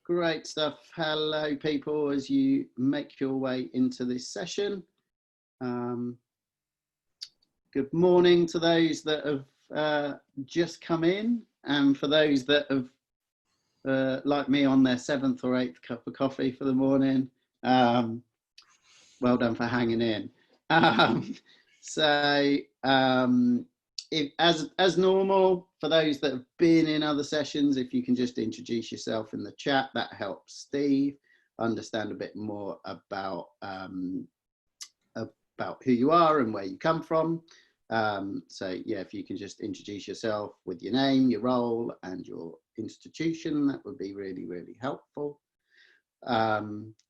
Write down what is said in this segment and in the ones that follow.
Great stuff. Hello, people, as you make your way into this session. Good morning to those that have just come in, and for those that have, like me, on their 7th or 8th cup of coffee for the morning, well done for hanging in. As normal, for those that have been in other sessions, if you can just introduce yourself in the chat, that helps Steve understand a bit more about who you are and where you come from. So yeah, if you can just introduce yourself with your name, your role, and your institution, that would be really, really helpful.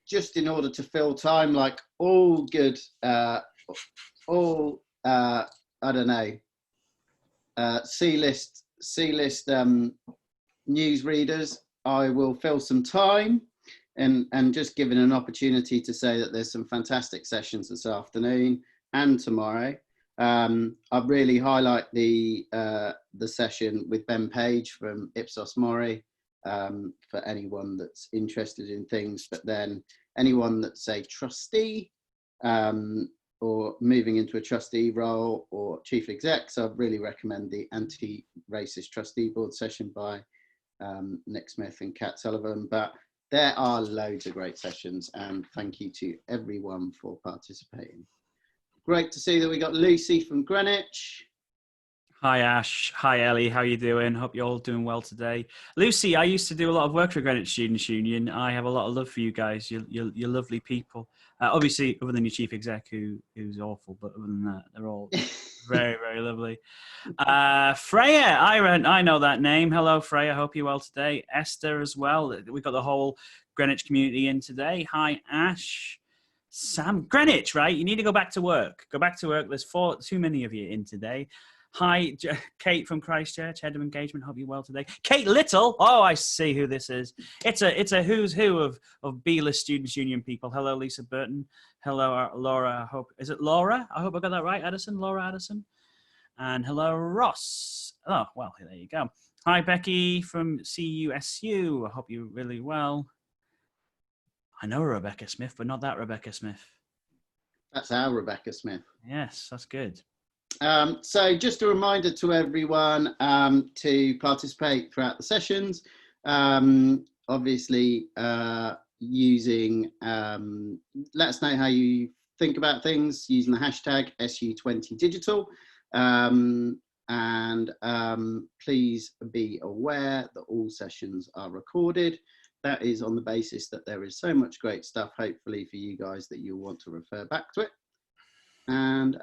Just in order to fill time, like all good, I don't know, C-list news readers, I will fill some time and just given an opportunity to say that there's some fantastic sessions this afternoon and tomorrow. I'd really highlight the session with Ben Page from Ipsos Mori for anyone that's interested in things, but then anyone that's a trustee or moving into a trustee role or chief exec. So I'd really recommend the Anti-Racist Trustee Board session by Nick Smith and Kat Sullivan. But there are loads of great sessions, and thank you to everyone for participating. Great to see that we got Lucy from Greenwich. Hi Ash, hi Ellie, how you doing? Hope you're all doing well today. Lucy, I used to do a lot of work for Greenwich Students' Union. I have a lot of love for you guys. You're lovely people. Obviously, other than your chief exec, who's awful, but other than that, they're all very, very lovely. Freya, I know that name. Hello, Freya. Hope you're well today. Esther as well. We've got the whole Greenwich community in today. Hi, Ash. Sam, Greenwich, right? You need to go back to work. Go back to work. There's too many of you in today. Hi, Kate from Christchurch, Head of Engagement. Hope you're well today. Kate Little. Oh, I see who this is. It's a who's who of B-list Students' Union people. Hello, Lisa Burton. Hello, Laura. Is it Laura? I hope I got that right, Addison. Laura Addison. And hello, Ross. Oh, well, there you go. Hi, Becky from CUSU. I hope you're really well. I know Rebecca Smith, but not that Rebecca Smith. That's our Rebecca Smith. Yes, that's good. So just a reminder to everyone to participate throughout the sessions. Obviously, using, let us know how you think about things using the hashtag SU20Digital. Please be aware that all sessions are recorded. That is on the basis that there is so much great stuff, hopefully for you guys, that you'll want to refer back to it. And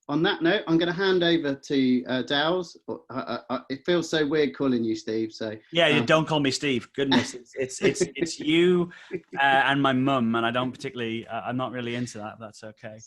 on that note, I'm going to hand over to Dow's. It feels so weird calling you Steve. So yeah, don't call me Steve. Goodness, it's you and my mum, and I don't particularly. I'm not really into that. That's okay.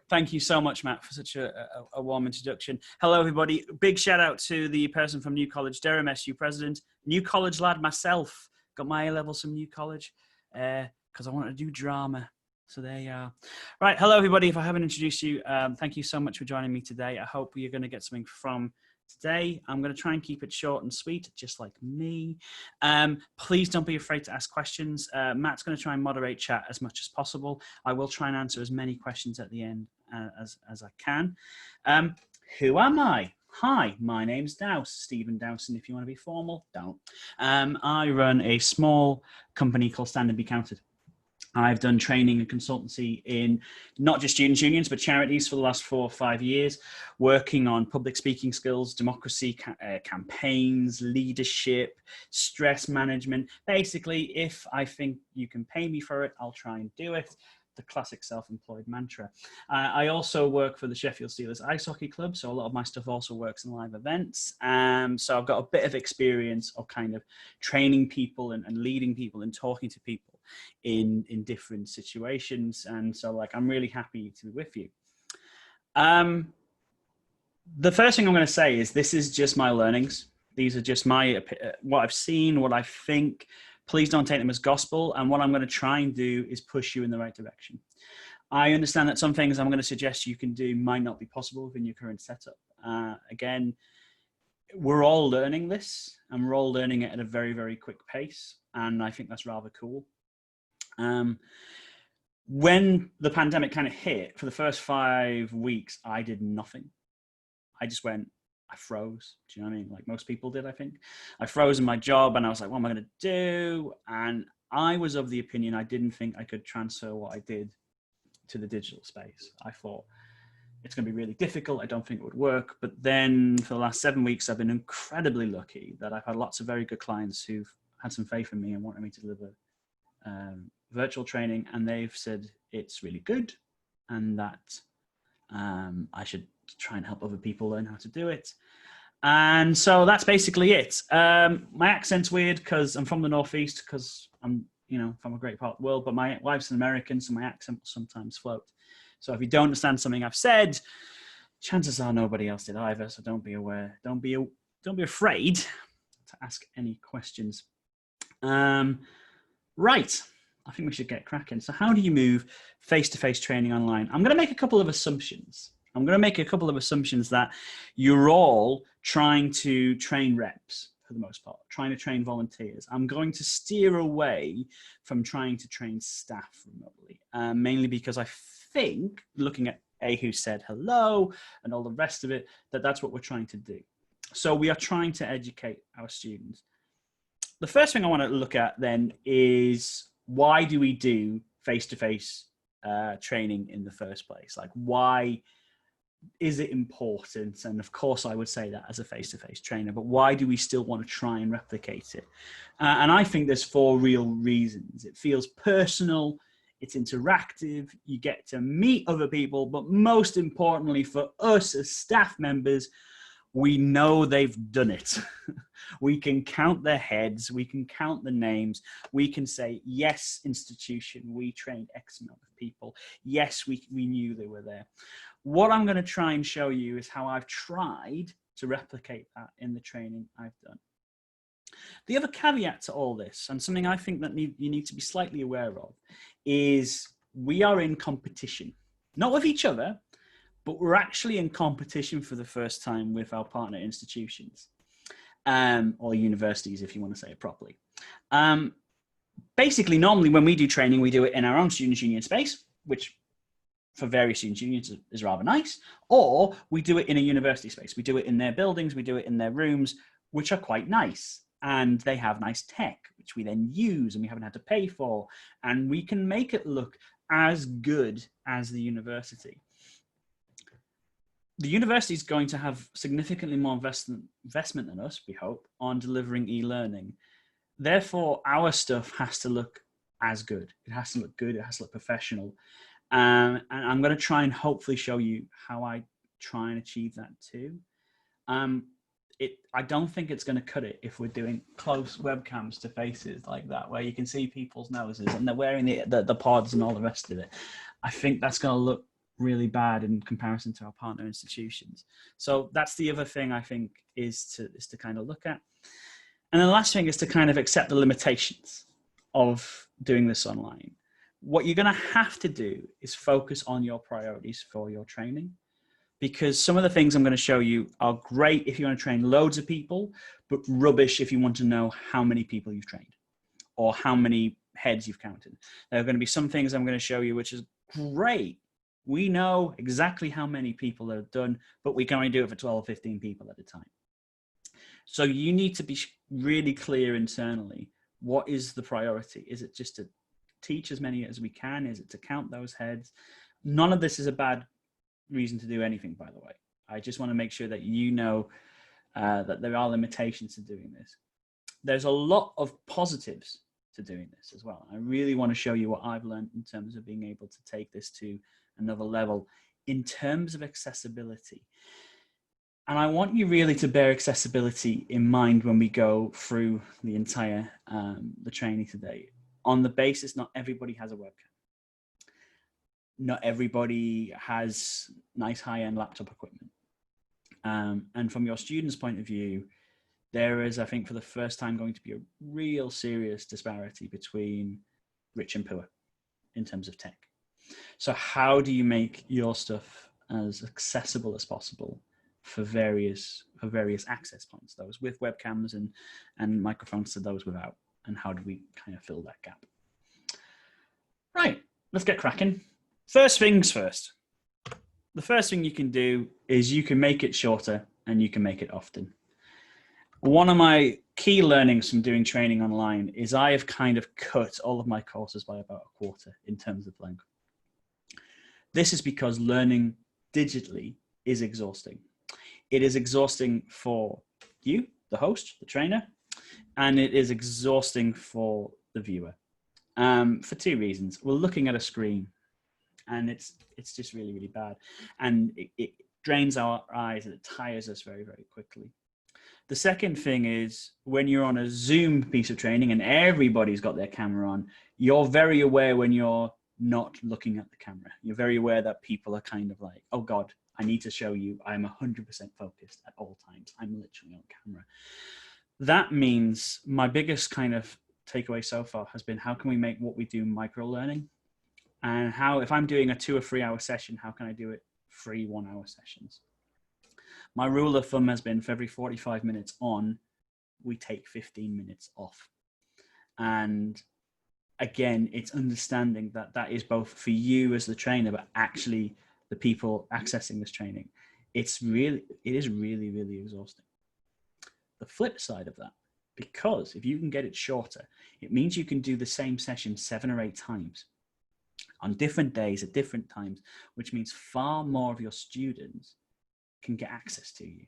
Thank you so much, Matt, for such a warm introduction. Hello, everybody. Big shout out to the person from New College, Durham, SU president, New College lad myself. Got my A-levels from New College because I wanted to do drama. So there you are. Right. Hello, everybody. If I haven't introduced you, thank you so much for joining me today. I hope you're going to get something from today. I'm going to try and keep it short and sweet, just like me. Please don't be afraid to ask questions. Matt's going to try and moderate chat as much as possible. I will try and answer as many questions at the end as I can. Who am I? Hi, my name's Dowse, Stephen Dowson, if you want to be formal, don't. I run a small company called Stand and Be Counted. I've done training and consultancy in not just students' unions, but charities for the last 4 or 5 years, working on public speaking skills, democracy campaigns, leadership, stress management. Basically, if I think you can pay me for it, I'll try and do it. The classic self-employed mantra. I also work for the Sheffield Steelers Ice Hockey Club, so a lot of my stuff also works in live events. So I've got a bit of experience of kind of training people and leading people and talking to people in different situations. And so like, I'm really happy to be with you. The first thing I'm going to say is this is just my learnings. These are just my, what I've seen, what I think. Please don't take them as gospel. And what I'm going to try and do is push you in the right direction. I understand that some things I'm going to suggest you can do might not be possible within your current setup. Again, we're all learning this, and we're all learning it at a very, very quick pace. And I think that's rather cool. When the pandemic kind of hit, for the first 5 weeks, I did nothing. I just went, I froze. Do you know what I mean? Like most people did, I think. I froze in my job and I was like, what am I going to do? And I was of the opinion I didn't think I could transfer what I did to the digital space. I thought it's going to be really difficult. I don't think it would work. But then for the last 7 weeks, I've been incredibly lucky that I've had lots of very good clients who've had some faith in me and wanted me to deliver virtual training. And they've said it's really good and that I should try and help other people learn how to do it. And so that's basically it. My accent's weird because I'm from the Northeast, because I'm, from a great part of the world, but my wife's an American, so my accent will sometimes float. So if you don't understand something I've said, chances are nobody else did either. So don't be afraid to ask any questions. Right. I think we should get cracking. So how do you move face-to-face training online? I'm going to make a couple of assumptions. That you're all trying to train reps for the most part, trying to train volunteers. I'm going to steer away from trying to train staff remotely, mainly because I think, looking at who said hello and all the rest of it, that's what we're trying to do. So we are trying to educate our students. The first thing I want to look at then is, why do we do face-to-face training in the first place? Like, why is it important? And of course I would say that as a face-to-face trainer, but why do we still want to try and replicate it? And I think there's 4 real reasons. It feels personal, it's interactive, you get to meet other people, but most importantly for us as staff members, we know they've done it. We can count their heads, we can count the names, we can say, yes, institution, we trained X amount of people. Yes, we knew they were there. What I'm going to try and show you is how I've tried to replicate that in the training I've done. The other caveat to all this, and something I think that you need to be slightly aware of, is we are in competition, not with each other, but we're actually in competition for the first time with our partner institutions, or universities, if you want to say it properly. Basically, normally when we do training, we do it in our own students' union space, which for various students' unions is rather nice, or we do it in a university space. We do it in their buildings, we do it in their rooms, which are quite nice. And they have nice tech, which we then use and we haven't had to pay for. And we can make it look as good as the university. The university is going to have significantly more investment than us, we hope, on delivering e-learning. Therefore, our stuff has to look as good. It has to look good, it has to look professional. And I'm going to try and hopefully show you how I try and achieve that too. I don't think it's going to cut it if we're doing close webcams to faces like that, where you can see people's noses and they're wearing the pods and all the rest of it. I think that's going to look really bad in comparison to our partner institutions. So that's the other thing I think is to kind of look at. And the last thing is to kind of accept the limitations of doing this online. What you're going to have to do is focus on your priorities for your training, because some of the things I'm going to show you are great if you want to train loads of people, but rubbish if you want to know how many people you've trained or how many heads you've counted. There are going to be some things I'm going to show you which is great. We know exactly how many people are done, but we can only do it for 12 or 15 people at a time. So you need to be really clear internally. What is the priority? Is it just to teach as many as we can? Is it to count those heads? None of this is a bad reason to do anything, by the way. I just want to make sure that you know that there are limitations to doing this. There's a lot of positives to doing this as well. I really want to show you what I've learned in terms of being able to take this to another level in terms of accessibility. And I want you really to bear accessibility in mind when we go through the entire the training today, on the basis not everybody has a webcam. Not everybody has nice high-end laptop equipment. And from your students' point of view, there is, I think, for the first time going to be a real serious disparity between rich and poor in terms of tech. So how do you make your stuff as accessible as possible for various access points, those with webcams and microphones to those without, and how do we kind of fill that gap? Right, let's get cracking. First things first. The first thing you can do is you can make it shorter and you can make it often. One of my key learnings from doing training online is I have kind of cut all of my courses by about a quarter in terms of length. This is because learning digitally is exhausting. It is exhausting for you, the host, the trainer, and it is exhausting for the viewer for two reasons. We're looking at a screen, and it's just really, really bad. And it drains our eyes and it tires us very, very quickly. The second thing is when you're on a Zoom piece of training and everybody's got their camera on, you're very aware when you're not looking at the camera. You're very aware that people are kind of like, oh God, I need to show you I'm 100% focused at all times. I'm literally on camera. That means my biggest kind of takeaway so far has been, how can we make what we do micro-learning? And how, if I'm doing a 2 or 3 hour session, how can I do it 3 1 hour sessions? My rule of thumb has been for every 45 minutes on, we take 15 minutes off. And again, it's understanding that that is both for you as the trainer, but actually the people accessing this training. It is really, really exhausting. The flip side of that, because if you can get it shorter, it means you can do the same session 7 or 8 times on different days at different times, which means far more of your students can get access to you.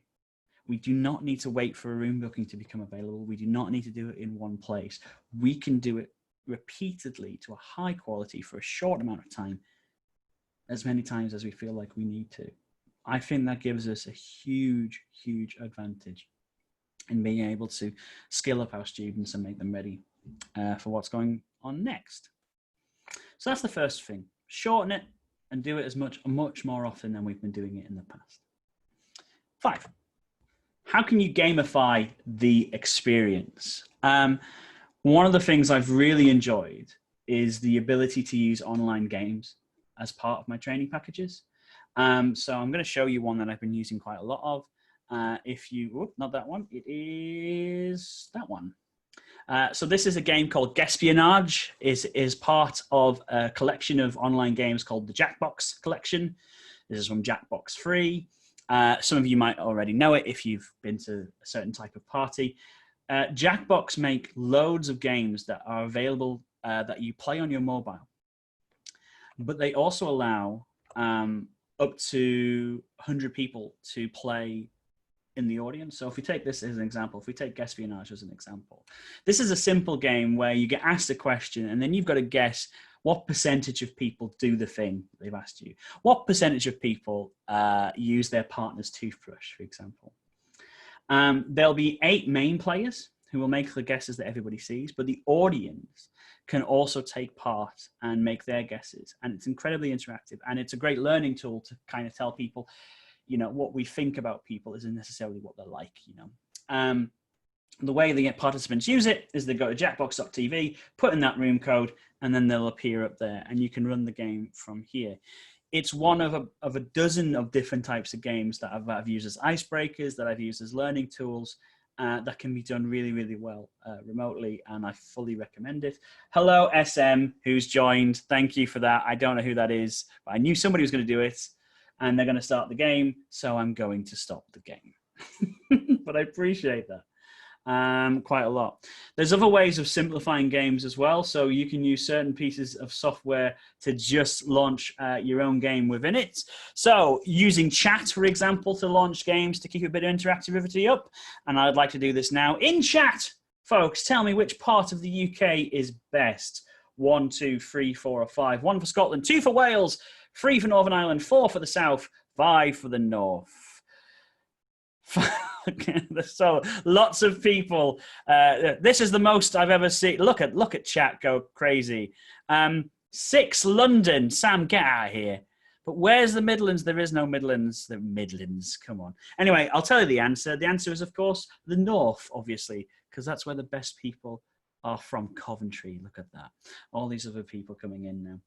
We do not need to wait for a room booking to become available. We do not need to do it in one place. We can do it repeatedly to a high quality for a short amount of time, as many times as we feel like we need to. I think that gives us a huge, huge advantage in being able to skill up our students and make them ready for what's going on next. So that's the first thing. Shorten it and do it much more often than we've been doing it in the past. 5, how can you gamify the experience? One of the things I've really enjoyed is the ability to use online games as part of my training packages. So I'm going to show you one that I've been using quite a lot of. Not that one, it is that one. So this is a game called Guespionage. Is part of a collection of online games called the Jackbox Collection. This is from Jackbox Free. Some of you might already know it if you've been to a certain type of party. Jackbox make loads of games that are available that you play on your mobile. But they also allow up to 100 people to play in the audience. So if we take this as an example, if we take Guespionage as an example, this is a simple game where you get asked a question and then you've got to guess what percentage of people do the thing they've asked you. What percentage of people use their partner's toothbrush, for example. There'll be 8 main players who will make the guesses that everybody sees, but the audience can also take part and make their guesses. And it's incredibly interactive. And it's a great learning tool to kind of tell people, you know, what we think about people isn't necessarily what they're like, you know. The way the participants use it is they go to jackbox.tv, put in that room code, and then they'll appear up there, and you can run the game from here. It's one of a dozen of different types of games that I've used as icebreakers, that I've used as learning tools, that can be done really, really well remotely, and I fully recommend it. Hello, SM, who's joined. Thank you for that. I don't know who that is, but I knew somebody was going to do it, and they're going to start the game, so I'm going to stop the game. But I appreciate that. Quite a lot. There's other ways of simplifying games as well. So you can use certain pieces of software to just launch your own game within it. So using chat, for example, to launch games to keep a bit of interactivity up. And I'd like to do this now in chat. Folks, tell me which part of the UK is best. 1, 2, 3, 4, or 5. 1 for Scotland, 2 for Wales, 3 for Northern Ireland, 4 for the South, 5 for the North. So lots of people. This is the most I've ever seen. Look at chat go crazy. 6 London. Sam, get out of here. But where's the Midlands? There is no Midlands. The Midlands. Come on. Anyway, I'll tell you the answer. The answer is, of course, the North, obviously, because that's where the best people are from. Coventry. Look at that. All these other people coming in now.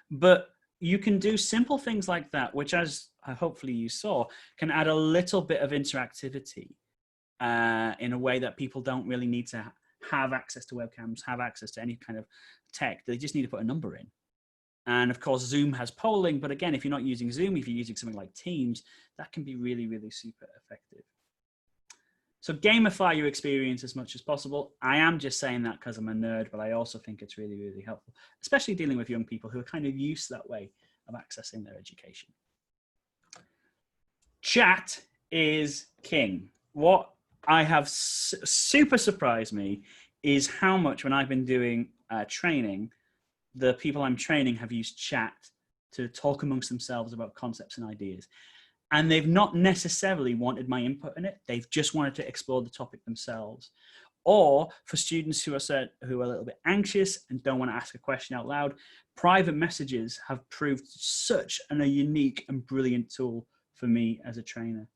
But you can do simple things like that, which, as hopefully you saw, can add a little bit of interactivity in a way that people don't really need to have access to webcams, have access to any kind of tech. They just need to put a number in. And of course, Zoom has polling, but again, if you're not using Zoom, if you're using something like Teams, that can be really, really super effective. So gamify your experience as much as possible. I am just saying that because I'm a nerd, but I also think it's really, really helpful, especially dealing with young people who are kind of used to that way of accessing their education. Chat is king. What I have super surprised me is how much, when I've been doing training, the people I'm training have used chat to talk amongst themselves about concepts and ideas. And they've not necessarily wanted my input in it. They've just wanted to explore the topic themselves. Or for students who are a little bit anxious and don't want to ask a question out loud, private messages have proved such a unique and brilliant tool for me as a trainer.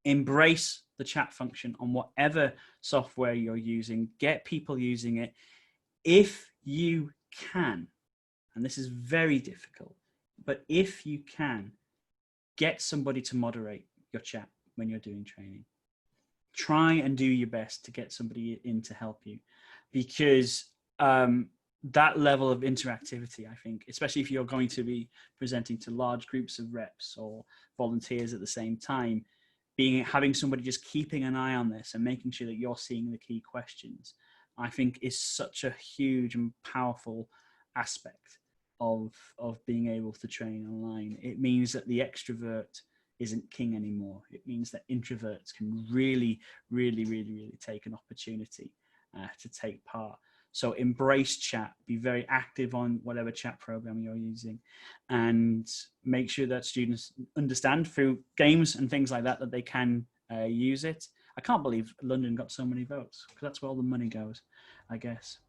Embrace the chat function on whatever software you're using. Get people using it. If you can, and this is very difficult, but if you can, get somebody to moderate your chat when you're doing training. Try and do your best to get somebody in to help you, because that level of interactivity, I think, especially if you're going to be presenting to large groups of reps or volunteers at the same time, having somebody just keeping an eye on this and making sure that you're seeing the key questions, I think is such a huge and powerful aspect of being able to train online. It means that the extrovert isn't king anymore. It means that introverts can really, really, really, really take an opportunity to take part. So embrace chat, be very active on whatever chat program you're using, and make sure that students understand through games and things like that that they can use it. I can't believe London got so many votes, because that's where all the money goes, I guess.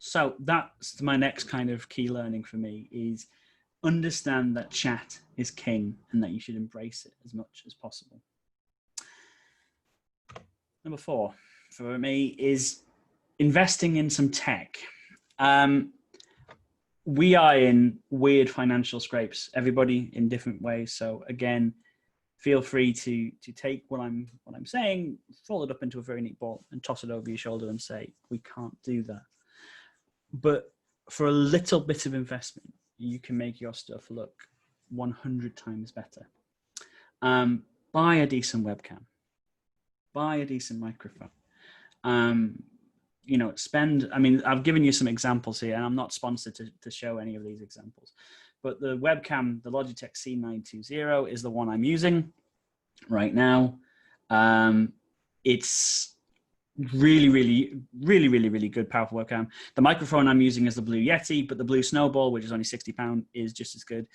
So that's my next kind of key learning for me, is understand that chat is king and that you should embrace it as much as possible. Number 4 for me is investing in some tech. We are in weird financial scrapes, everybody in different ways. So again, feel free to take what I'm saying, fold it up into a very neat ball and toss it over your shoulder and say, we can't do that. But for a little bit of investment, you can make your stuff look 100 times better. Buy a decent webcam, buy a decent microphone. I've given you some examples here, and I'm not sponsored to show any of these examples, but the webcam, the Logitech C920 is the one I'm using right now. It's really, really, really, really, really good, powerful webcam. The microphone I'm using is the Blue Yeti, but the Blue Snowball, which is only £60, is just as good.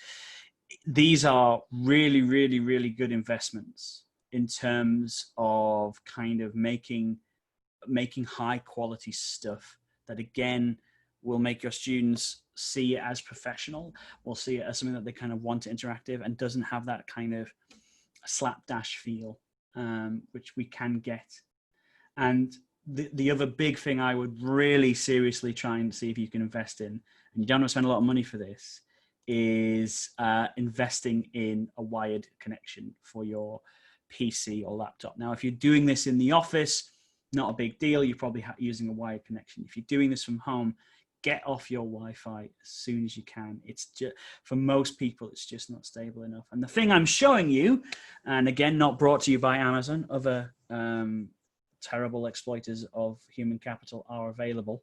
These are really, really, really good investments in terms of kind of making high quality stuff that, again, will make your students see it as professional, will see it as something that they kind of want interactive, and doesn't have that kind of slapdash feel, which we can get. And the other big thing I would really seriously try and see if you can invest in, and you don't have to spend a lot of money for this, is investing in a wired connection for your PC or laptop. Now, if you're doing this in the office, not a big deal. You're probably using a wired connection. If you're doing this from home, get off your Wi-Fi as soon as you can. It's just, for most people, it's just not stable enough. And the thing I'm showing you, and again, not brought to you by Amazon, other terrible exploiters of human capital are available.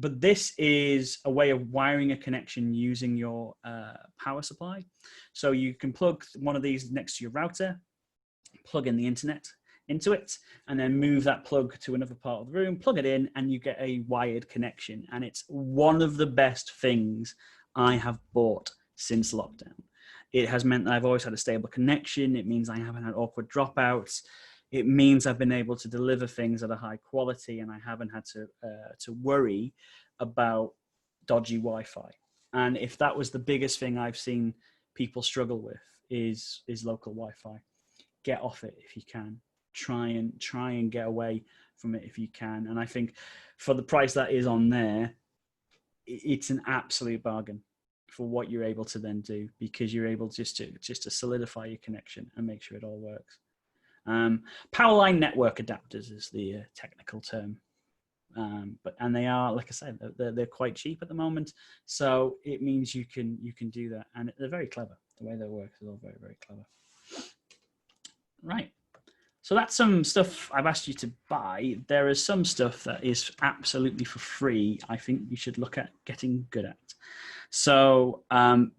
But this is a way of wiring a connection using your power supply. So you can plug one of these next to your router, plug in the internet into it, and then move that plug to another part of the room, plug it in, and you get a wired connection. And it's one of the best things I have bought since lockdown. It has meant that I've always had a stable connection. It means I haven't had awkward dropouts. It means I've been able to deliver things at a high quality, and I haven't had to worry about dodgy Wi-Fi. And if that was the biggest thing I've seen people struggle with, is local Wi-Fi. Get off it if you can. Try and get away from it if you can. And I think for the price that is on there, it's an absolute bargain for what you're able to then do, because you're able just to solidify your connection and make sure it all works. Powerline network adapters is the technical term. And they are, like I said, they're quite cheap at the moment, so it means you can do that, and they're very clever. The way they work is all very, very clever. Right. So that's some stuff I've asked you to buy. There is some stuff that is absolutely for free. I think you should look at getting good at. So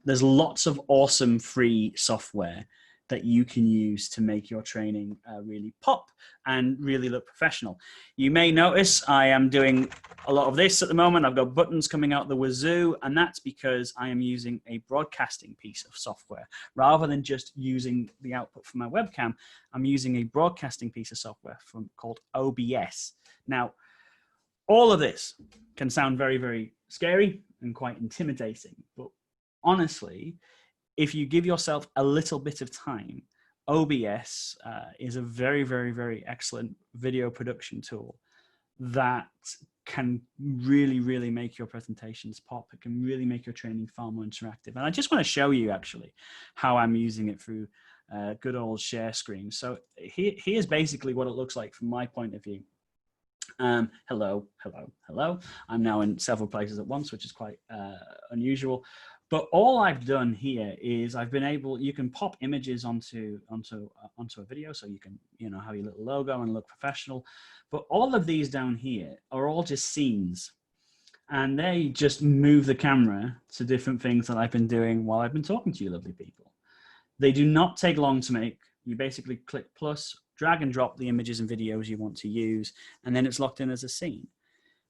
there's lots of awesome free software that you can use to make your training really pop and really look professional. You may notice I am doing a lot of this at the moment. I've got buttons coming out the wazoo, and that's because I am using a broadcasting piece of software. Rather than just using the output from my webcam, I'm using a broadcasting piece of software called OBS. Now, all of this can sound very, very scary and quite intimidating, but honestly, if you give yourself a little bit of time, OBS is a very, very, very excellent video production tool that can really, really make your presentations pop. It can really make your training far more interactive. And I just want to show you actually how I'm using it through good old share screen. So here's basically what it looks like from my point of view. Hello. I'm now in several places at once, which is quite unusual. But all I've done here is you can pop images onto a video, so you can, have your little logo and look professional. But all of these down here are all just scenes, and they just move the camera to different things that I've been doing while I've been talking to you lovely people. They do not take long to make. You basically click plus, drag and drop the images and videos you want to use, and then it's locked in as a scene.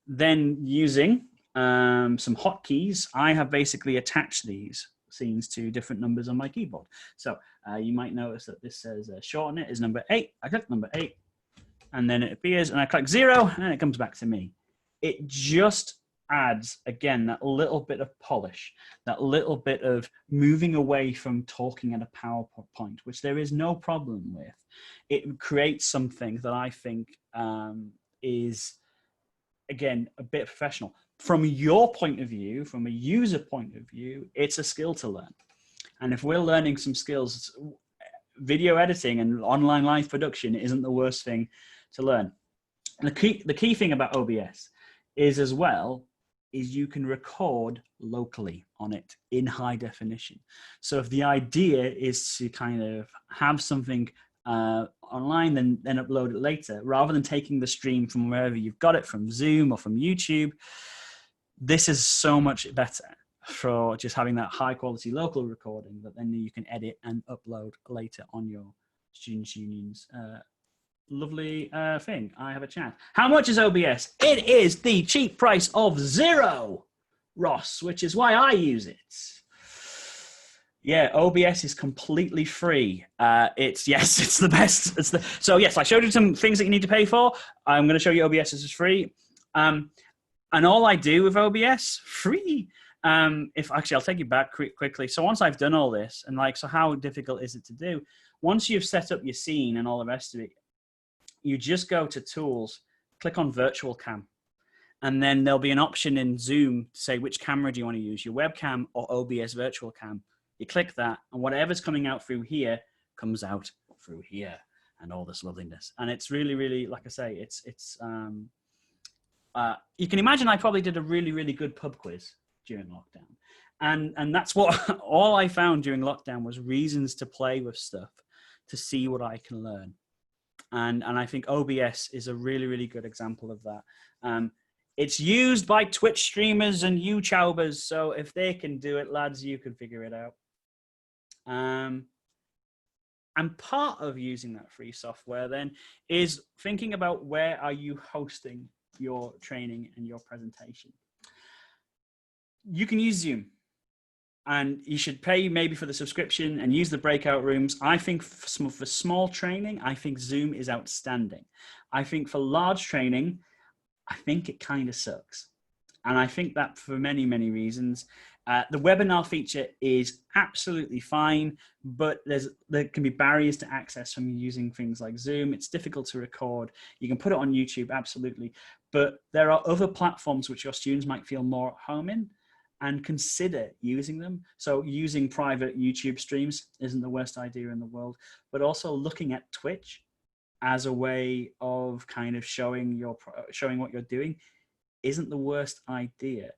Then using some hotkeys, I have basically attached these scenes to different numbers on my keyboard. So you might notice that this says shorten it is number 8. I click number 8, and then it appears, and I click 0, and it comes back to me. It just adds, again, that little bit of polish, that little bit of moving away from talking at a PowerPoint, which there is no problem with. It creates something that I think is, again, a bit professional. From your point of view, from a user point of view, it's a skill to learn. And if we're learning some skills, video editing and online live production isn't the worst thing to learn. And the key thing about OBS is, as well, is you can record locally on it in high definition. So if the idea is to kind of have something online, then upload it later, rather than taking the stream from wherever you've got it, from Zoom or from YouTube, this is so much better for just having that high quality local recording that then you can edit and upload later on your Students' Union's lovely thing. I have a chat. How much is OBS? It is the cheap price of 0, Ross, which is why I use it. Yeah, OBS is completely free. It's the best. So yes, I showed you some things that you need to pay for. I'm going to show you OBS is free. And all I do with OBS, free. I'll take you back quickly. So once I've done all this, and so how difficult is it to do? Once you've set up your scene and all the rest of it, you just go to Tools, click on Virtual Cam, and then there'll be an option in Zoom to say which camera do you want to use, your webcam or OBS Virtual Cam. You click that, and whatever's coming out through here comes out through here, and all this loveliness. And it's really, really, like I say, you can imagine I probably did a really, really good pub quiz during lockdown. And that's what all I found during lockdown was reasons to play with stuff, to see what I can learn. And I think OBS is a really, really good example of that. It's used by Twitch streamers and YouTubers, so if they can do it, lads, you can figure it out. And part of using that free software then is thinking about where are you hosting your training and your presentation. You can use Zoom, and you should pay maybe for the subscription and use the breakout rooms. I think for small training, I think Zoom is outstanding. I think for large training, I think it kind of sucks. And I think that for many, many reasons. The webinar feature is absolutely fine, but there can be barriers to access from using things like Zoom. It's difficult to record. You can put it on YouTube, absolutely. But there are other platforms which your students might feel more at home in, and consider using them. So using private YouTube streams isn't the worst idea in the world, but also looking at Twitch as a way of kind of showing what you're doing isn't the worst idea.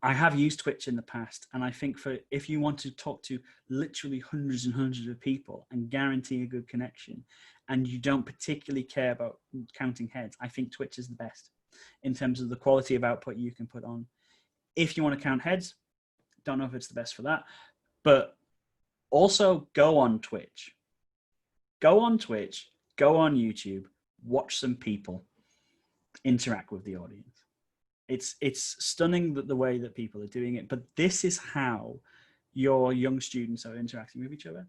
I have used Twitch in the past, and I think if you want to talk to literally hundreds and hundreds of people and guarantee a good connection, and you don't particularly care about counting heads, I think Twitch is the best in terms of the quality of output you can put on. If you want to count heads, don't know if it's the best for that, but also go on Twitch. Go on Twitch, go on YouTube, watch some people, interact with the audience. It's stunning the way that people are doing it, but this is how your young students are interacting with each other.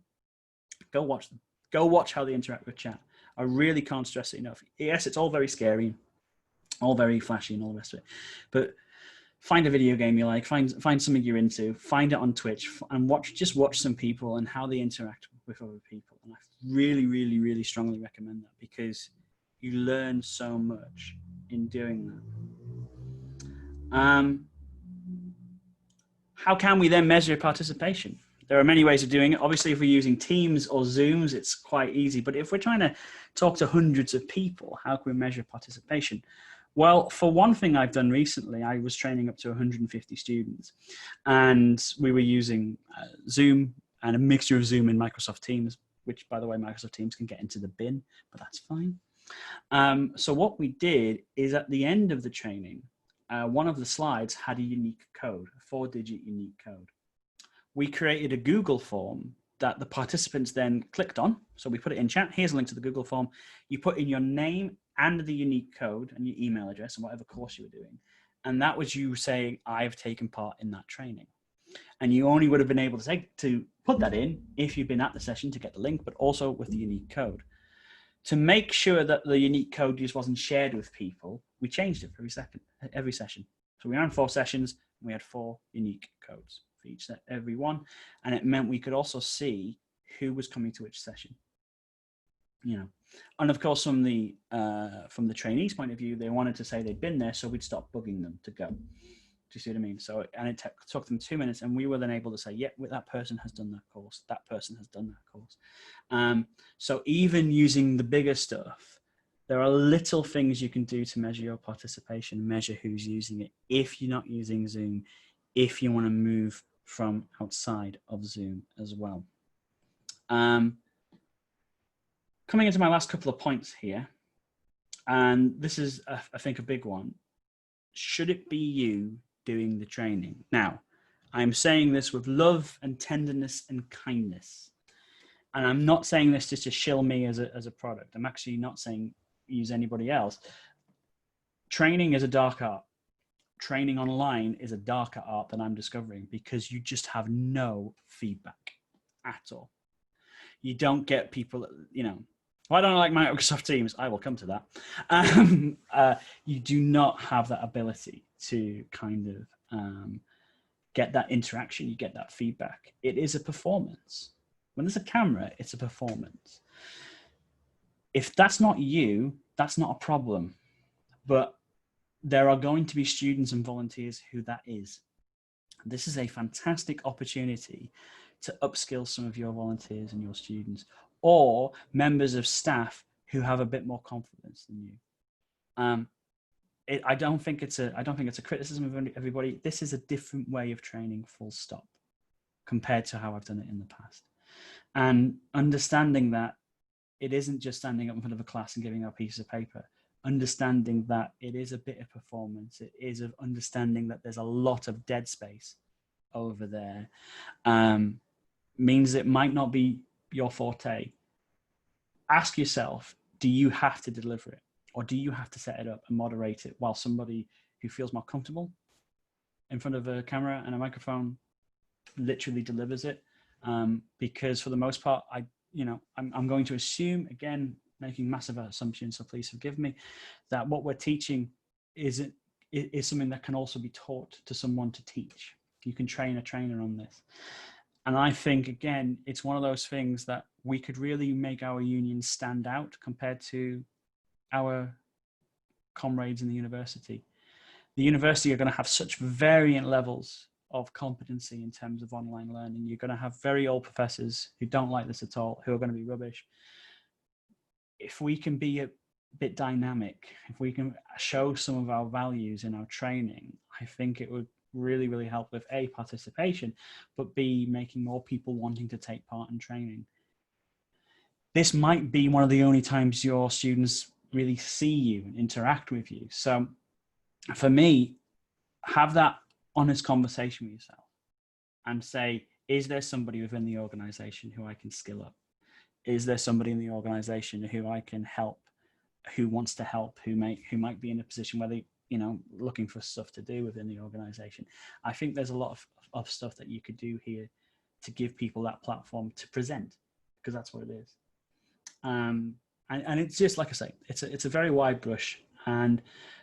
Go watch them. Go watch how they interact with chat. I really can't stress it enough. Yes, it's all very scary, all very flashy and all the rest of it, but find a video game you like, find something you're into, find it on Twitch, and just watch some people and how they interact with other people. And I really, really, really strongly recommend that, because you learn so much in doing that. How can we then measure participation? There are many ways of doing it. Obviously, if we're using Teams or Zooms, it's quite easy. But if we're trying to talk to hundreds of people, how can we measure participation? Well, for one thing I've done recently, I was training up to 150 students, and we were using Zoom and a mixture of Zoom and Microsoft Teams, which, by the way, Microsoft Teams can get into the bin, but that's fine. So what we did is, at the end of the training, one of the slides had a unique code, a 4-digit unique code. We created a Google form that the participants then clicked on. So we put it in chat. Here's a link to the Google form. You put in your name and the unique code and your email address and whatever course you were doing. And that was you saying, I've taken part in that training. And you only would have been able to put that in if you'd been at the session to get the link, but also with the unique code. To make sure that the unique code just wasn't shared with people, we changed it for every session. So we ran 4 sessions, and we had 4 unique codes for every one, and it meant we could also see who was coming to which session. And of course, from the trainees' point of view, they wanted to say they'd been there, so we'd stop bugging them to go. Do you see what I mean? So, and it took them 2 minutes, and we were then able to say, yeah, that person has done that course. That person has done that course. So even using the bigger stuff, there are little things you can do to measure your participation, measure who's using it. If you're not using Zoom, if you want to move from outside of Zoom as well. Coming into my last couple of points here, and this is, I think, a big one. Should it be you doing the training? Now, I'm saying this with love and tenderness and kindness. And I'm not saying this just to shill me as a product. I'm actually not saying use anybody else. Training is a dark art. Training online is a darker art than I'm discovering, because you just have no feedback at all. You don't get people, I don't like Microsoft Teams. I will come to that. You do not have that ability to kind of get that interaction. You get that feedback. It is a performance. When there's a camera, it's a performance. If that's not you, that's not a problem. But there are going to be students and volunteers who that is. This is a fantastic opportunity to upskill some of your volunteers and your students, or members of staff who have a bit more confidence than you. I don't think it's a criticism of everybody. This is a different way of training, full stop, compared to how I've done it in the past. And understanding that it isn't just standing up in front of a class and giving out pieces of paper. Understanding that it is a bit of performance. It is of understanding that there's a lot of dead space over there. Means it might not be your forte. Ask yourself, do you have to deliver it? Or do you have to set it up and moderate it while somebody who feels more comfortable in front of a camera and a microphone literally delivers it? Because for the most part, I'm going to assume, again, making massive assumptions, so please forgive me, that what we're teaching isn't is something that can also be taught to someone to teach. You can train a trainer on this. And I think, again, it's one of those things that we could really make our union stand out compared to our comrades in the university. The university are going to have such variant levels of competency in terms of online learning. You're going to have very old professors who don't like this at all, who are going to be rubbish. If we can be a bit dynamic, if we can show some of our values in our training, I think it would really, really help with A, participation, but B, making more people wanting to take part in training. This might be one of the only times your students really see you and interact with you. So for me, have that honest conversation with yourself and say, is there somebody within the organization who I can skill up? Is there somebody in the organization who I can help, who wants to help, who might be in a position where they, looking for stuff to do within the organization? I think there's a lot of stuff that you could do here to give people that platform to present, because that's what it is. And it's just, like I say, it's a very wide brush. And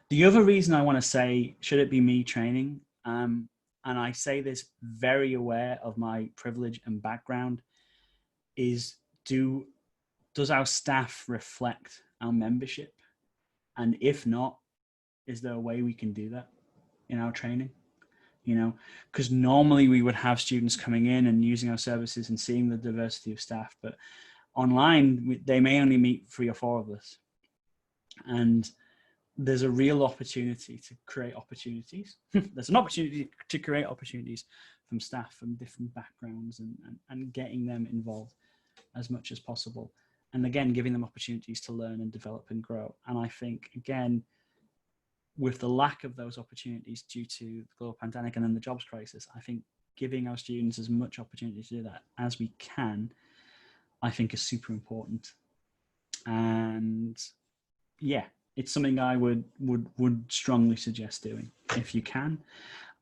the other reason I want to say, should it be me training? And I say this very aware of my privilege and background, is does our staff reflect our membership? And if not, is there a way we can do that in our training? Because normally we would have students coming in and using our services and seeing the diversity of staff, but online they may only meet 3 or 4 of us. And there's a real opportunity to create opportunities. There's an opportunity to create opportunities from staff from different backgrounds and getting them involved as much as possible. And again, giving them opportunities to learn and develop and grow. And I think, again, with the lack of those opportunities due to the global pandemic and then the jobs crisis, I think giving our students as much opportunity to do that as we can, I think is super important. And yeah, it's something I would strongly suggest doing if you can.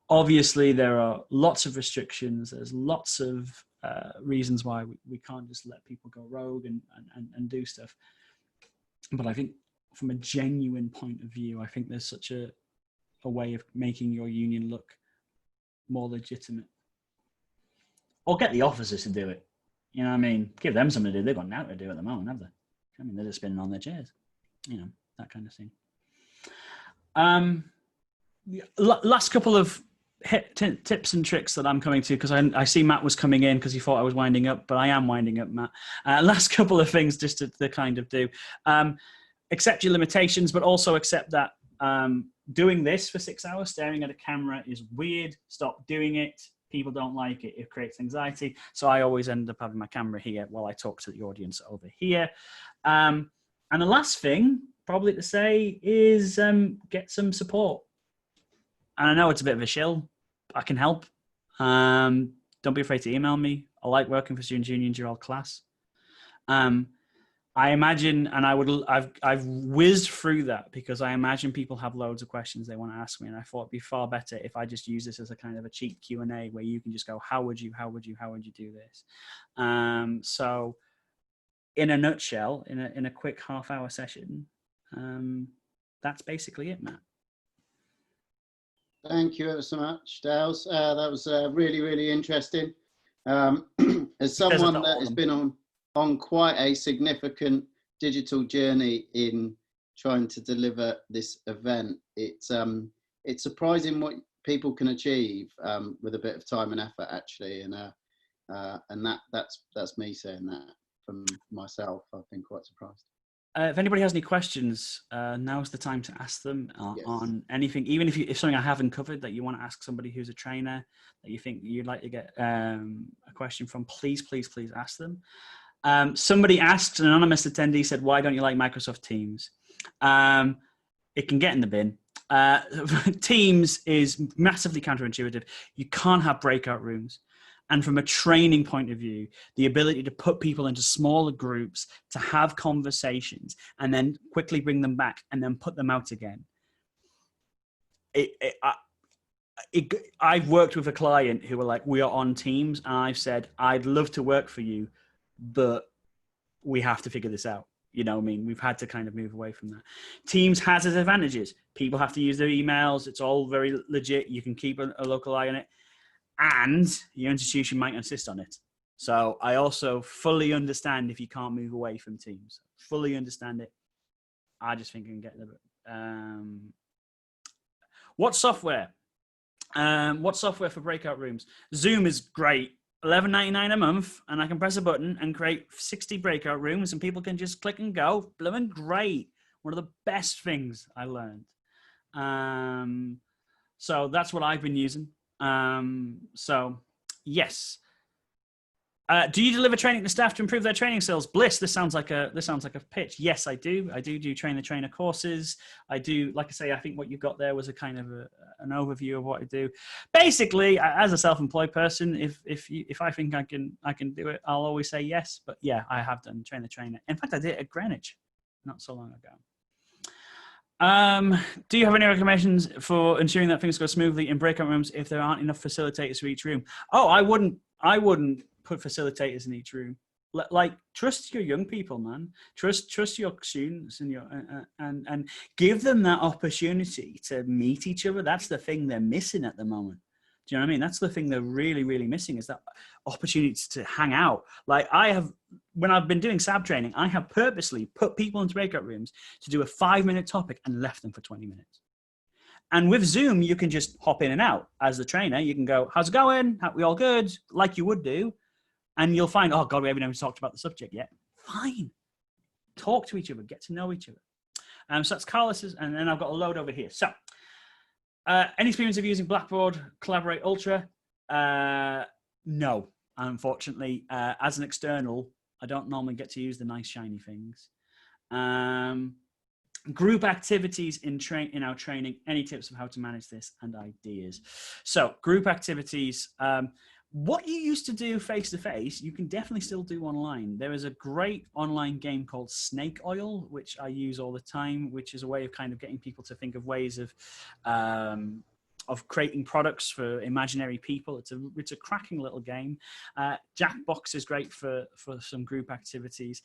Obviously, there are lots of restrictions. There's lots of reasons why we can't just let people go rogue and do stuff. But I think from a genuine point of view, I think there's such a way of making your union look more legitimate. Or get the officers to do it. You know what I mean? Give them something to do. They've got now to do at the moment, have they? I mean, they're just spinning on their chairs. That kind of thing. Last couple of tips and tricks that I'm coming to, because I see Matt was coming in because he thought I was winding up, but I am winding up, Matt. Last couple of things just to kind of do. Accept your limitations, but also accept that doing this for 6 hours, staring at a camera, is weird. Stop doing it. People don't like it. It creates anxiety. So I always end up having my camera here while I talk to the audience over here. And the last thing probably to say is get some support. And I know it's a bit of a shill. I can help. Don't be afraid to email me. I like working for Students' Unions, your old class. I imagine, and I've whizzed through that because I imagine people have loads of questions they want to ask me, and I thought it'd be far better if I just use this as a kind of a cheap Q&A where you can just go, how would you do this? So in a nutshell, in a quick half-hour session, that's basically it, Matt. Thank you ever so much, Dales. That was really, really interesting. As someone that has been on quite a significant digital journey in trying to deliver this event, it's surprising what people can achieve with a bit of time and effort, actually, and that's me saying that from myself. I've been quite surprised. If anybody has any questions, now's the time to ask them on anything, even if something I haven't covered that you want to ask somebody who's a trainer that you think you'd like to get a question from, please ask them. Somebody asked, an anonymous attendee said, why don't you like Microsoft Teams? It can get in the bin. Teams is massively counterintuitive. You can't have breakout rooms. And from a training point of view, the ability to put people into smaller groups, to have conversations, and then quickly bring them back and then put them out again. I've worked with a client who were like, we are on Teams. And I've said, I'd love to work for you, but we have to figure this out. You know what I mean? We've had to kind of move away from that. Teams has its advantages. People have to use their emails. It's all very legit. You can keep a local eye on it. And your institution might insist on it. So I also fully understand if you can't move away from Teams. Fully understand it. I just think I can get the... What software? What software for breakout rooms? Zoom is great. $11.99 a month, and I can press a button and create 60 breakout rooms, and people can just click and go. Blooming great. One of the best things I learned. So that's what I've been using. So yes. Do you deliver training to staff to improve their training skills? Bliss, this sounds like a pitch. Yes, I do. I do train the trainer courses. I do, like I say, I think what you got there was a kind of an overview of what I do. Basically, as a self-employed person, if I think I can do it, I'll always say yes. But yeah, I have done train the trainer. In fact, I did it at Greenwich not so long ago. Do you have any recommendations for ensuring that things go smoothly in breakout rooms if there aren't enough facilitators for each room? Oh, I wouldn't put facilitators in each room. Like, trust your young people, man. Trust your students and and give them that opportunity to meet each other. That's the thing they're missing at the moment. Do you know what I mean? That's the thing they're really, really missing, is that opportunity to hang out. Like, when I've been doing SAB training, I have purposely put people into breakout rooms to do a 5-minute topic and left them for 20 minutes. And with Zoom, you can just hop in and out. As the trainer, you can go, how's it going? We all good? Like you would do. And you'll find, oh God, we haven't even talked about the subject yet. Fine. Talk to each other, get to know each other. So that's Carlos's, and then I've got a load over here. So, any experience of using Blackboard Collaborate Ultra? No, unfortunately. As an external, I don't normally get to use the nice shiny things. Group activities in our training. Any tips of how to manage this and ideas? So, group activities. What you used to do face-to-face, you can definitely still do online. There is a great online game called Snake Oil, which I use all the time, which is a way of kind of getting people to think of ways of creating products for imaginary people. It's a cracking little game. Jackbox is great for some group activities.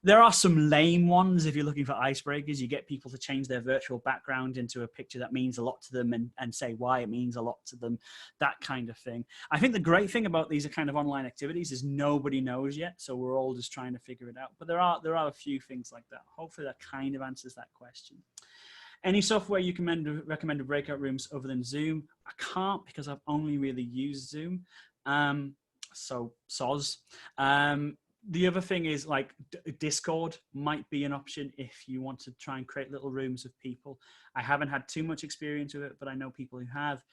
There are some lame ones if you're looking for icebreakers. You get people to change their virtual background into a picture that means a lot to them and say why it means a lot to them, that kind of thing. I think the great thing about these kind of online activities is nobody knows yet, so we're all just trying to figure it out. But there are a few things like that. Hopefully that kind of answers that question. Any software you can recommend to breakout rooms other than Zoom? I can't, because I've only really used Zoom. So soz. The other thing is, like, Discord might be an option if you want to try and create little rooms of people. I haven't had too much experience with it, but I know people who have.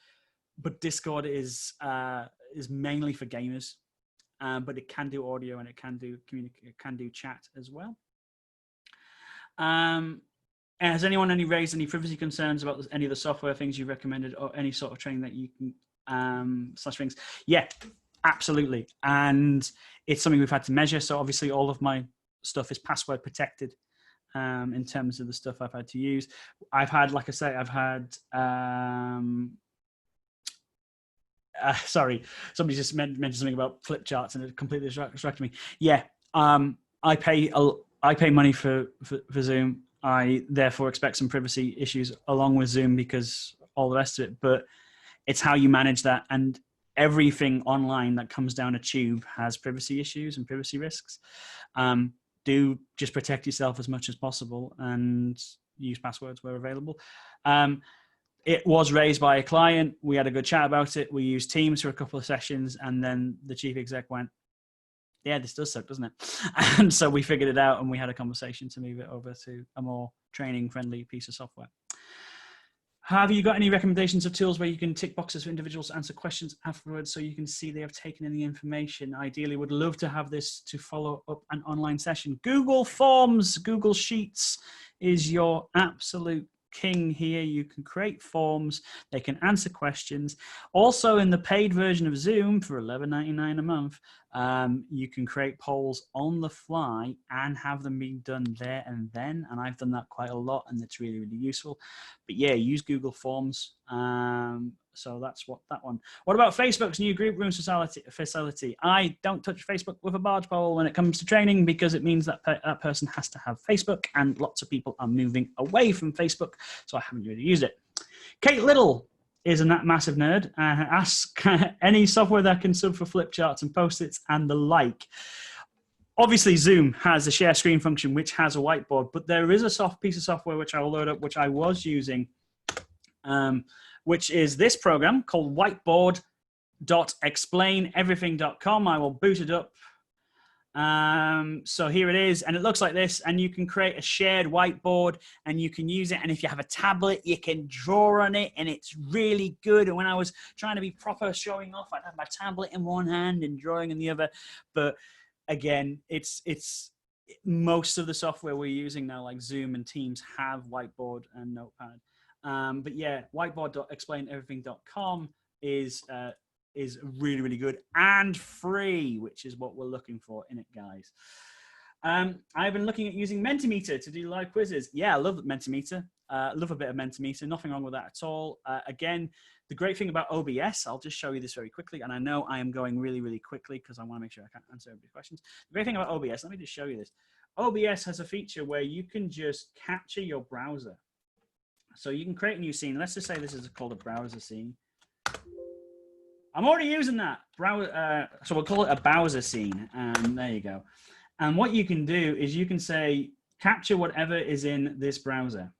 But Discord is mainly for gamers, but it can do audio and it can do chat as well. Has anyone raised any privacy concerns about any of the software things you recommended, or any sort of training that you can slash things? Yeah, absolutely. And it's something we've had to measure. So obviously all of my stuff is password protected in terms of the stuff I've had to use. I've had, like I say, sorry, somebody just mentioned something about flip charts and it completely distracted me. Yeah, I pay money for Zoom. I therefore expect some privacy issues along with Zoom because all the rest of it, but it's how you manage that. And everything online that comes down a tube has privacy issues and privacy risks. Do just protect yourself as much as possible and use passwords where available. It was raised by a client. We had a good chat about it. We used Teams for a couple of sessions, and then the chief exec went, yeah, this does suck, doesn't it? And so we figured it out, and we had a conversation to move it over to a more training-friendly piece of software. Have you got any recommendations of tools where you can tick boxes for individuals to answer questions afterwards so you can see they have taken in the information? Ideally, would love to have this to follow up an online session. Google Forms, Google Sheets is your absolute king here. You can create forms, they can answer questions. Also, in the paid version of Zoom for $11.99 a month, You can create polls on the fly and have them being done there and then. And I've done that quite a lot, and it's really, really useful. But yeah, use Google Forms. So that's what that one. What about Facebook's new group rooms facility? I don't touch Facebook with a barge pole when it comes to training, because it means that that person has to have Facebook, and lots of people are moving away from Facebook. So I haven't really used it. Kate Little is a massive nerd and asks any software that can sub for flip charts and post-its and the like. Obviously, Zoom has a share screen function, which has a whiteboard, but there is a piece of software which I will load up, which I was using, which is this program called whiteboard.explaineverything.com. I will boot it up. So here it is, and it looks like this, and you can create a shared whiteboard and you can use it. And if you have a tablet, you can draw on it, and it's really good. And when I was trying to be proper showing off, I'd have my tablet in one hand and drawing in the other. But again, it's most of the software we're using now, like Zoom and Teams, have whiteboard and Notepad. But yeah, whiteboard.explaineverything.com is really, really good and free, which is what we're looking for in it, guys. I've been looking at using Mentimeter to do live quizzes. Yeah, I love Mentimeter. Love a bit of Mentimeter. Nothing wrong with that at all. Again, the great thing about OBS, I'll just show you this very quickly. And I know I am going really, really quickly because I want to make sure I can answer everybody's questions. The great thing about OBS, let me just show you this. OBS has a feature where you can just capture your browser. So you can create a new scene. Let's just say this is called a browser scene. I'm already using that. So we'll call it a Bowser scene. And there you go. And what you can do is you can say, capture whatever is in this browser.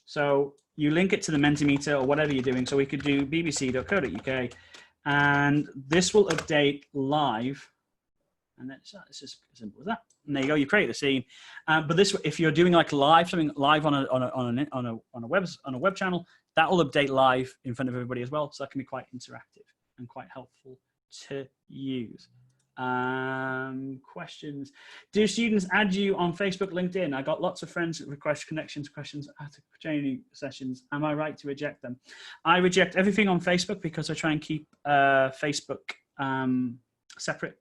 So you link it to the Mentimeter or whatever you're doing. So we could do bbc.co.uk, and this will update live. And it's just as simple as that. And there you go. You create the scene. But this, if you're doing like something live on a web channel, that will update live in front of everybody as well. So that can be quite interactive and quite helpful to use. Questions. Do students add you on Facebook, LinkedIn? I got lots of friends that request questions at training sessions. Am I right to reject them? I reject everything on Facebook because I try and keep Facebook separate.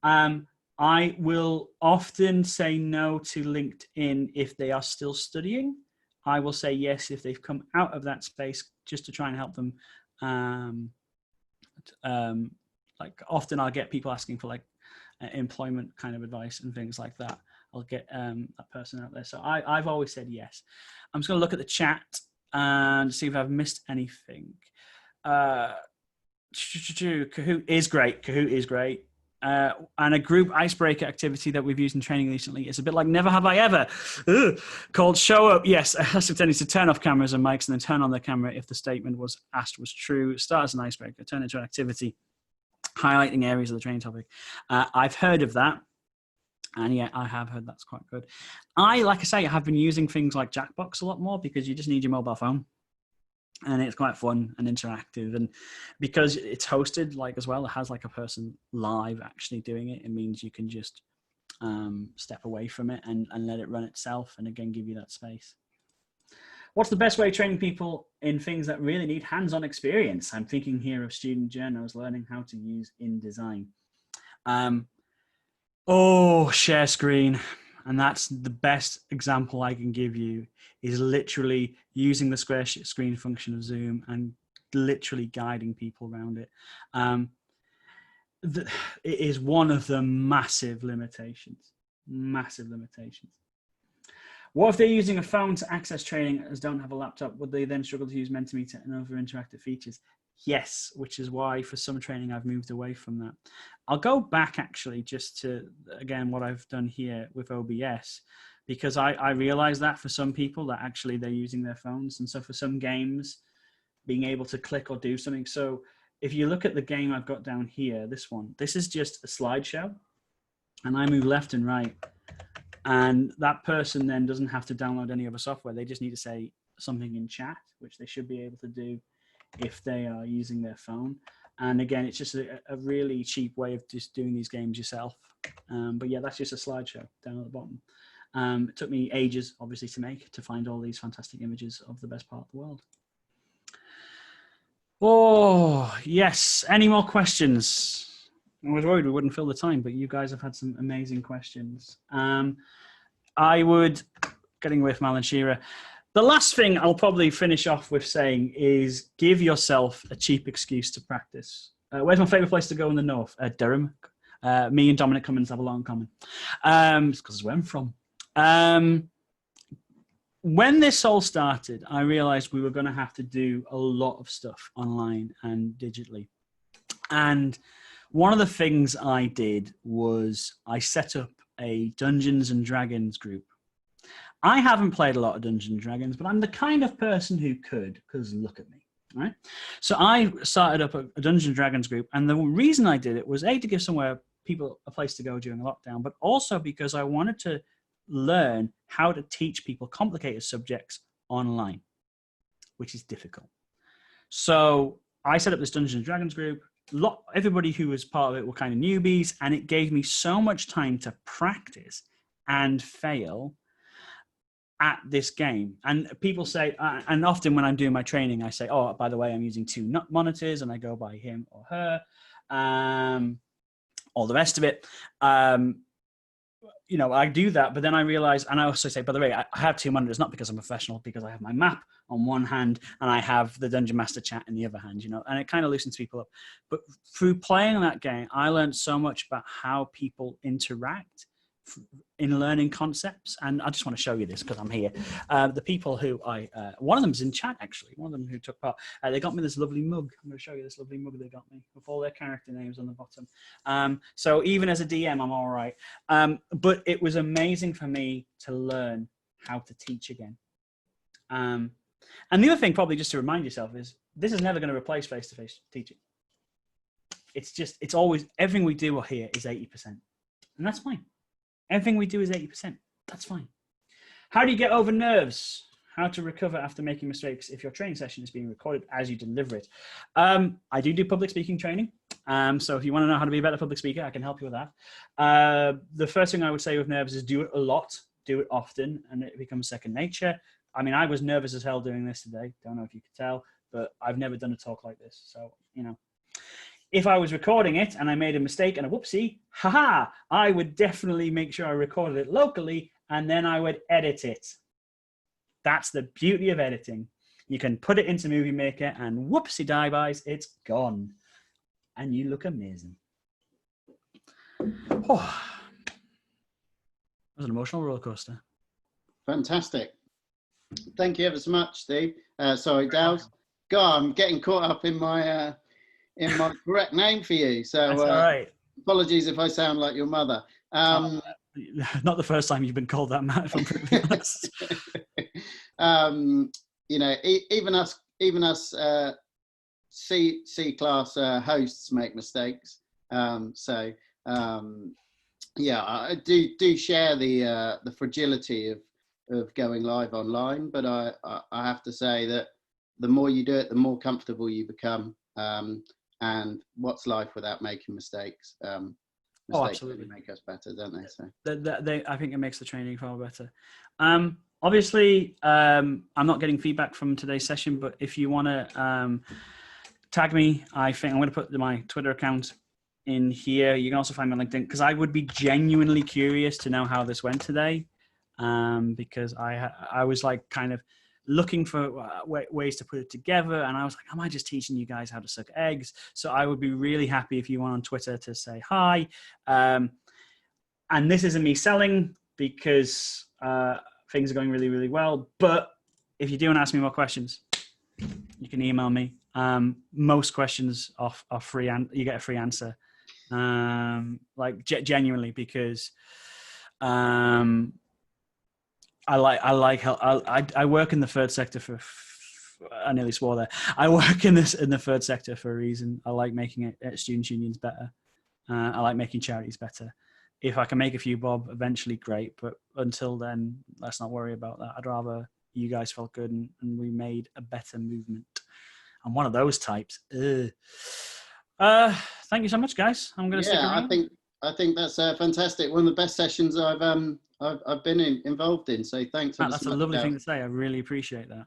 I will often say no to LinkedIn if they are still studying. I will say yes if they've come out of that space, just to try and help them. Like often I'll get people asking for like employment kind of advice and things like that. I'll get that person out there. So I've always said yes. I'm just going to look at the chat and see if I've missed anything. Kahoot is great. Kahoot is great. And a group icebreaker activity that we've used in training recently is a bit like Never Have I Ever, called Show Up. Yes, ask attendees to turn off cameras and mics and then turn on their camera if the statement was asked was true. Start as an icebreaker, turn it into an activity, highlighting areas of the training topic. I've heard of that. And yeah, I have heard that's quite good. Like I say, I have been using things like Jackbox a lot more because you just need your mobile phone. And it's quite fun and interactive, and because it's hosted like as well, it has like a person live actually doing it. It means you can just step away from it and let it run itself, and again give you that space. What's the best way of training people in things that really need hands-on experience? I'm thinking here of student journals learning how to use InDesign. Share screen. And that's the best example I can give you, is literally using the square screen function of Zoom and literally guiding people around it. It is one of the massive limitations. What if they're using a phone to access training as don't have a laptop? Would they then struggle to use Mentimeter and other interactive features? Yes, which is why for some training I've moved away from that. I'll go back actually just to, again, what I've done here with OBS, because I realize that for some people that actually they're using their phones. And so for some games, being able to click or do something. So if you look at the game I've got down here, this is just a slideshow, and I move left and right. And that person then doesn't have to download any other software. They just need to say something in chat, which they should be able to do if they are using their phone. And again, it's just a really cheap way of just doing these games yourself. But yeah, that's just a slideshow down at the bottom. It took me ages, obviously, to find all these fantastic images of the best part of the world. Oh, yes. Any more questions? I was worried we wouldn't fill the time, but you guys have had some amazing questions. I would, getting away from Alan Shearer, the last thing I'll probably finish off with saying is give yourself a cheap excuse to practice. Where's my favourite place to go in the north? Durham. Me and Dominic Cummins have a lot in common. It's because it's where I'm from. When this all started, I realised we were going to have to do a lot of stuff online and digitally. And one of the things I did was I set up a Dungeons and Dragons group. I haven't played a lot of Dungeons and Dragons, but I'm the kind of person who could, because look at me, right? So I started up a Dungeons and Dragons group, and the reason I did it was A, to give people a place to go during lockdown, but also because I wanted to learn how to teach people complicated subjects online, which is difficult. So I set up this Dungeons and Dragons group. Everybody who was part of it were kind of newbies, and it gave me so much time to practice and fail at this game. And people say, and often when I'm doing my training, I say, oh, by the way, I'm using 2 monitors, and I go by him or her, all the rest of it. You know, I do that, but then I realize, and I also say, by the way, I have 2 monitors, not because I'm a professional, because I have my map on one hand and I have the Dungeon Master chat in the other hand, you know, and it kind of loosens people up. But through playing that game, I learned so much about how people interact in learning concepts. And I just want to show you this because I'm here. The people who one of them's in chat, actually, one of them who took part, they got me this lovely mug. I'm going to show you this lovely mug they got me with all their character names on the bottom. So even as a DM, I'm all right. But it was amazing for me to learn how to teach again. And the other thing, probably just to remind yourself, is this is never going to replace face-to-face teaching. It's always, everything we do here is 80%. And that's fine. Everything we do is 80%. That's fine. How do you get over nerves? How to recover after making mistakes if your training session is being recorded as you deliver it? I do public speaking training. So if you want to know how to be a better public speaker, I can help you with that. The first thing I would say with nerves is do it a lot, do it often, and it becomes second nature. I mean, I was nervous as hell doing this today. Don't know if you could tell, but I've never done a talk like this. So, you know. If I was recording it and I made a mistake and a whoopsie, I would definitely make sure I recorded it locally and then I would edit it. That's the beauty of editing. You can put it into Movie Maker and whoopsie die-byes, it's gone. And you look amazing. Oh, that was an emotional roller coaster. Fantastic. Thank you ever so much, Steve. Sorry, Dow's. God, I'm getting caught up in my correct name for you. So that's all right. Apologies if I sound like your mother. Not the first time you've been called that, Matt, if I'm pretty honest. You know, even us C-class hosts make mistakes. Yeah, I do share the fragility of going live online, but I have to say that the more you do it, the more comfortable you become. And what's life without making mistakes? Mistakes absolutely make us better, don't they? So I think it makes the training far better. Obviously, I'm not getting feedback from today's session, but if you want to tag me, I think I'm going to put my Twitter account in here. You can also find me on LinkedIn because I would be genuinely curious to know how this went today, because I was like kind of looking for ways to put it together, and I was like, am I just teaching you guys how to suck eggs? So I would be really happy if you went on Twitter to say hi. And this isn't me selling because things are going really, really well. But if you do want to ask me more questions, you can email me. Most questions are free, and you get a free answer. Like genuinely, because I work in the third sector I nearly swore there. I work in the third sector for a reason. I like making students' unions better. I like making charities better. If I can make a few bob eventually, great. But until then, let's not worry about that. I'd rather you guys felt good and we made a better movement. I'm one of those types. Thank you so much, guys. I'm going to stick around. I think that's fantastic. One of the best sessions I've been involved in. So thanks. Matt, that's a lovely thing to say. I really appreciate that.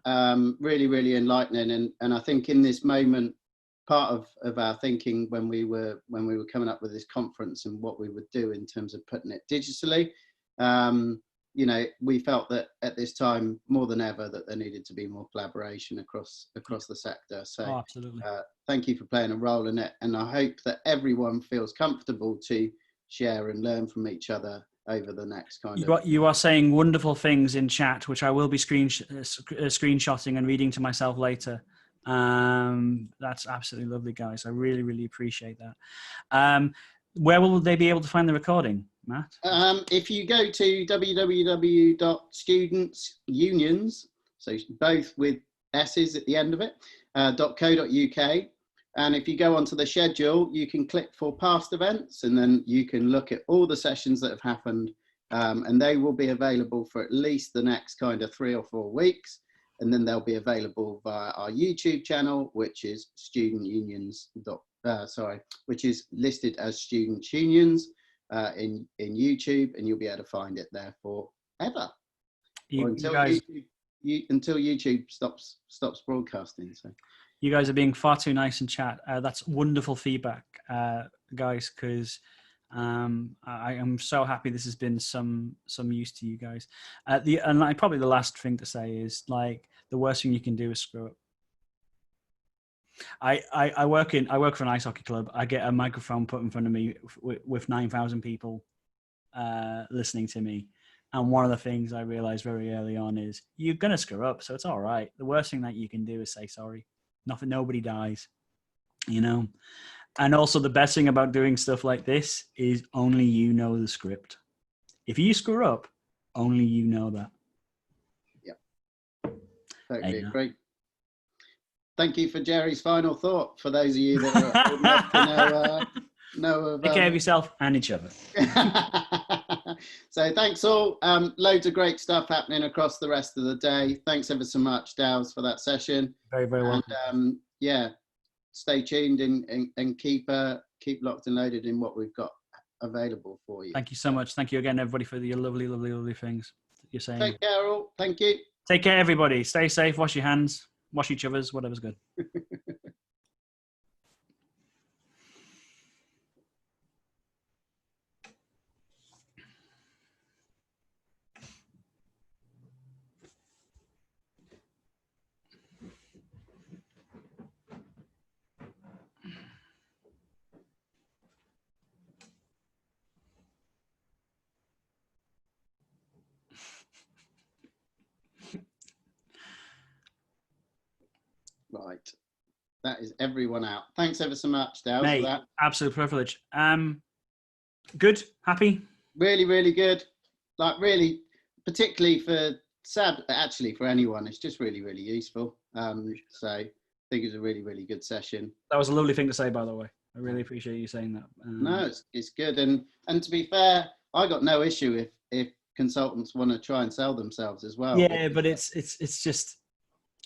Really, really enlightening. And I think in this moment, part of our thinking when we were coming up with this conference and what we would do in terms of putting it digitally. You know, we felt that at this time more than ever that there needed to be more collaboration across the sector. So absolutely. Thank you for playing a role in it, and I hope that everyone feels comfortable to share and learn from each other over the next You are saying wonderful things in chat, which I will be screenshotting and reading to myself later. That's absolutely lovely, guys. I really, really appreciate that. Where will they be able to find the recording, Matt? If you go to www.studentsunions, so both with S's at the end of it, .co.uk, and if you go onto the schedule, you can click for past events, and then you can look at all the sessions that have happened, and they will be available for at least the next kind of 3 or 4 weeks, and then they'll be available via our YouTube channel, which is which is listed as Students Unions in YouTube, and you'll be able to find it there forever, until YouTube stops broadcasting. So. You guys are being far too nice in chat. That's wonderful feedback, guys, because I am so happy this has been some use to you guys. Probably the last thing to say is, like, the worst thing you can do is screw up. I work for an ice hockey club. I get a microphone put in front of me with 9,000 people listening to me. And one of the things I realized very early on is you're going to screw up. So it's all right. The worst thing that you can do is say sorry. Nobody dies, you know? And also the best thing about doing stuff like this is only you know the script. If you screw up, only you know that. Yeah. Totally agree. Thank you for Jerry's final thought, for those of you that are old enough to know of... Take care of yourself and each other. So thanks all. Loads of great stuff happening across the rest of the day. Thanks ever so much, Dow's, for that session. Very, very welcome. And yeah, stay tuned and keep locked and loaded in what we've got available for you. Thank you so much. Thank you again, everybody, for your lovely, lovely, lovely things that you're saying. Take care all. Thank you. Take care, everybody. Stay safe. Wash your hands. Wash each other's. Whatever's good. Right. That is everyone out. Thanks ever so much, Dale, Mate, for that. Absolute privilege. Good? Happy? Really, really good. Like, really, particularly for actually for anyone, it's just really, really useful. So I think it's a really, really good session. That was a lovely thing to say, by the way. I really appreciate you saying that. No, it's good. And to be fair, I got no issue if consultants want to try and sell themselves as well. Yeah, but it's just,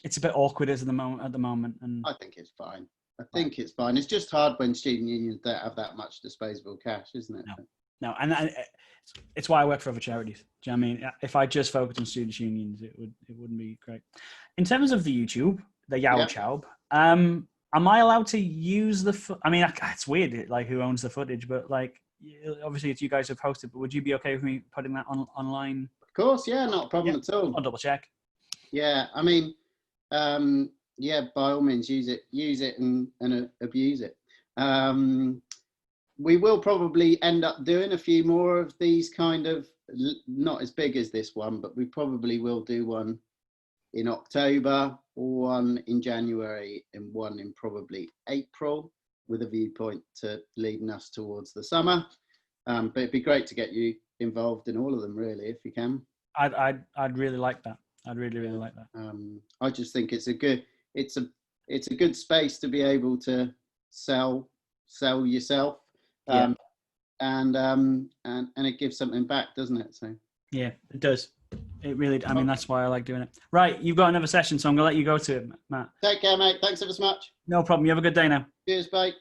it's a bit awkward at the moment. And I think it's fine. It's fine. It's just hard when student unions don't have that much disposable cash, isn't it? No, and it's why I work for other charities. Do you know what I mean? If I just focused on students' unions, it wouldn't be great. In terms of the YouTube, the Yaochaub, am I allowed to use I mean, it's weird, like, who owns the footage, but, like, obviously it's you guys have posted, but would you be okay with me putting that online? Of course, yeah, not a problem at all. I'll double check. Yeah, I mean, yeah, by all means, use it and abuse it. We will probably end up doing a few more of these kind of, not as big as this one, but we probably will do one in October, one in January, and one in probably April, with a viewpoint to leading us towards the summer. But it'd be great to get you involved in all of them, really, if you can. I'd really like that. I'd really, really like that. I just think it's a good space to be able to sell yourself, and it gives something back, doesn't it? So yeah, it does. It really. I mean, that's why I like doing it. Right, you've got another session, so I'm gonna let you go to it, Matt. Take care, mate. Thanks ever so much. No problem. You have a good day now. Cheers, bye.